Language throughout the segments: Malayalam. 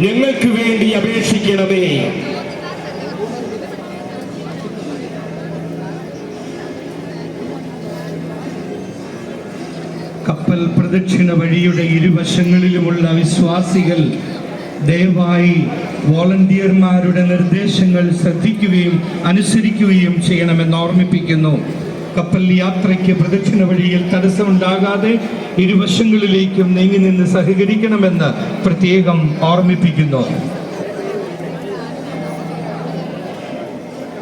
ഞങ്ങൾക്ക് വേണ്ടി അപേക്ഷിക്കണമേ. കപ്പൽ പ്രദക്ഷിണ വഴിയുടെ ഇരുവശങ്ങളിലുമുള്ള വിശ്വാസികൾ ദയവായി വോളണ്ടിയർമാരുടെ നിർദ്ദേശങ്ങൾ ശ്രദ്ധിക്കുകയും അനുസരിക്കുകയും ചെയ്യണമെന്ന് ഓർമ്മിപ്പിക്കുന്നു. കപ്പൽ യാത്രയ്ക്ക് പ്രദക്ഷിണ വഴിയിൽ തടസ്സമുണ്ടാകാതെ ഇരുവശങ്ങളിലേക്കും നീങ്ങി നിന്ന് സഹകരിക്കണമെന്ന് പ്രത്യേകം ഓർമ്മിപ്പിക്കുന്നു.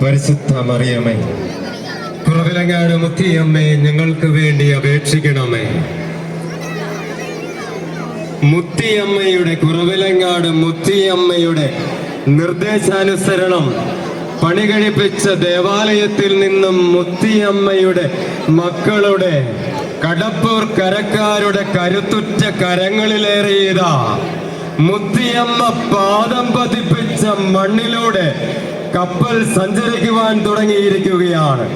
പരിശുദ്ധ മറിയമേ, കുറവിലങ്ങാട് മുത്തിയമ്മേ, ഞങ്ങൾക്ക് വേണ്ടി അപേക്ഷിക്കണമേ. മുത്തിയമ്മയുടെ, കുറവിലങ്ങാട് മുത്തിയമ്മയുടെ നിർദ്ദേശാനുസരണം പണി കഴിപ്പിച്ച ദേവാലയത്തിൽ നിന്നും മുത്തിയമ്മയുടെ മക്കളുടെ കടപ്പൂർ കരക്കാരുടെ കരുത്തുറ്റ കരങ്ങളിലേറിയതാ മുത്തിയമ്മ പാദം പതിപ്പിച്ച മണ്ണിലൂടെ കപ്പൽ സഞ്ചരിക്കുവാൻ തുടങ്ങിയിരിക്കുകയാണ്.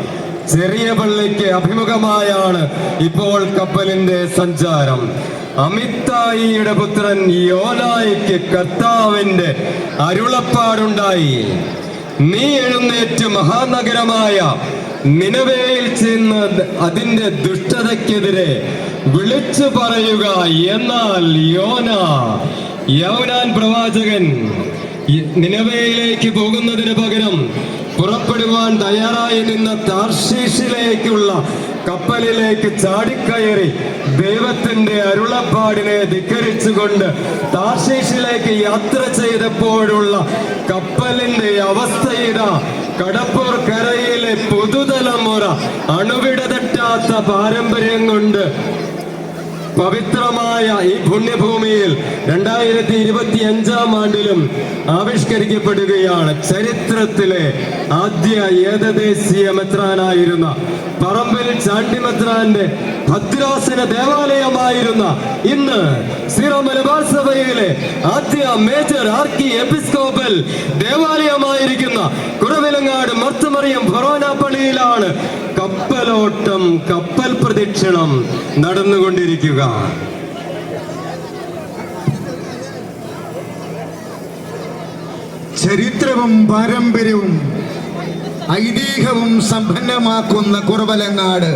ചെറിയ പള്ളിക്ക് അഭിമുഖമായാണ് ഇപ്പോൾ കപ്പലിന്റെ സഞ്ചാരം. അമിത്തായിയുടെ പുത്രൻ യോനായിക്ക് കർത്താവിന്റെ അരുളപ്പാടുണ്ടായി. നീ എഴുന്നേറ്റ് മഹാനഗരമായ നിനവേയിൽ ചെന്ന് അതിന്റെ ദുഷ്ടതയ്ക്കെതിരെ വിളിച്ചു പറയുക. എന്നാൽ യോനാൻ പ്രവാചകൻ നിനവേയിലേക്ക് പോകുന്നതിന് പകരം പുറപ്പെടുവാൻ തയ്യാറായി നിന്ന താർശീഷിലേക്കുള്ള കപ്പലിലേക്ക് ചാടിക്കയറി ദൈവത്തിന്റെ അരുളപ്പാടിനെ ധിക്കരിച്ചുകൊണ്ട് താർശീഷിലേക്ക് യാത്ര ചെയ്തപ്പോഴുള്ള കപ്പലിന്റെ അവസ്ഥ ഇതാ. കടപ്പൂർ കരയിലെ പുതുതലമുറ അണുവിട തെറ്റാത്ത പാരമ്പര്യം കൊണ്ട് പവിത്രമായ ഈ പുണ്യഭൂമിയിൽ 2025 ആണ്ടിലും ആവിഷ്കരിക്കപ്പെടുകയാണ്. ചരിത്രത്തിലെ ആദ്യ ഏകദേശീയ മെത്രാനായിരുന്ന പറമ്പിൽ ചാണ്ടിമെത്രാന്റെ ഭദ്രാസന ദേവാലയമായിരുന്ന ഇന്ന് സീറോ മലബാർ സഭയിലെ ആദ്യ മേജർ ആർക്കി എപ്പിസ്കോപ്പൽ ദേവാലയമായിരിക്കുന്ന കുറവിലങ്ങാട് മർത്തമറിയം ഫൊറോന പള്ളിയിലാണ് കപ്പലോട്ടം, കപ്പൽ പ്രദക്ഷിണം നടന്നുകൊണ്ടിരിക്കുക. ചരിത്രവും പാരമ്പര്യവും ഐതിഹ്യവും സമ്പന്നമാക്കുന്ന കുറവലങ്ങാട്